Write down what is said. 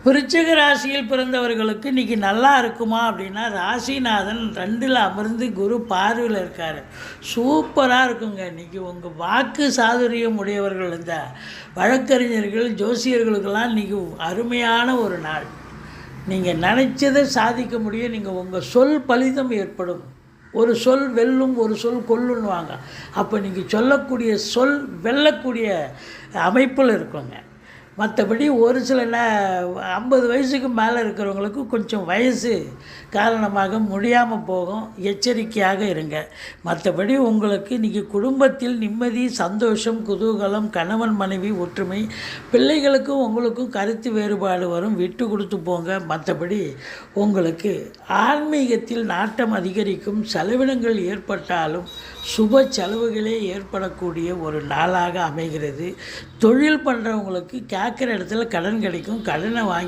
விருச்சிக ராசியில் பிறந்தவர்களுக்கு இன்றைக்கி நல்லா இருக்குமா அப்படின்னா, ராசிநாதன் 2ல் அமர்ந்து குரு பார்வையில் இருக்கார். சூப்பராக இருக்குங்க. இன்றைக்கி உங்கள் வாக்கு சாதுரியம் உடையவர்கள், இந்த வழக்கறிஞர்கள், ஜோசியர்களுக்கெல்லாம் இன்றைக்கி அருமையான ஒரு நாள். நீங்கள் நினச்சதை சாதிக்க முடியும். நீங்கள் உங்கள் சொல் பலிதம் ஏற்படும். ஒரு சொல் வெல்லும், ஒரு சொல் கொல்லுன்னுவாங்க. அப்போ நீங்கள் சொல்லக்கூடிய சொல் வெல்லக்கூடிய அமைப்பில் இருக்குங்க. மற்றபடி ஒரு சில 50 வயசுக்கு மேலே இருக்கிறவங்களுக்கு கொஞ்சம் வயசு காரணமாக முடியாமல் போகும். எச்சரிக்கையாக இருங்க. மற்றபடி உங்களுக்கு இன்றைக்கி குடும்பத்தில் நிம்மதி, சந்தோஷம், குதூகலம், கணவன் மனைவி ஒற்றுமை, பிள்ளைகளுக்கும் உங்களுக்கும் கருத்து வேறுபாடு வரும். விட்டு கொடுத்து போங்க. மற்றபடி உங்களுக்கு ஆன்மீகத்தில் நாட்டம் அதிகரிக்கும். செலவினங்கள் ஏற்பட்டாலும் சுப செலவுகளே ஏற்படக்கூடிய ஒரு நாளாக அமைகிறது. தொழில் பண்ணுறவங்களுக்கு கேட்குற இடத்துல கடன் கிடைக்கும். கடனை வாங்கி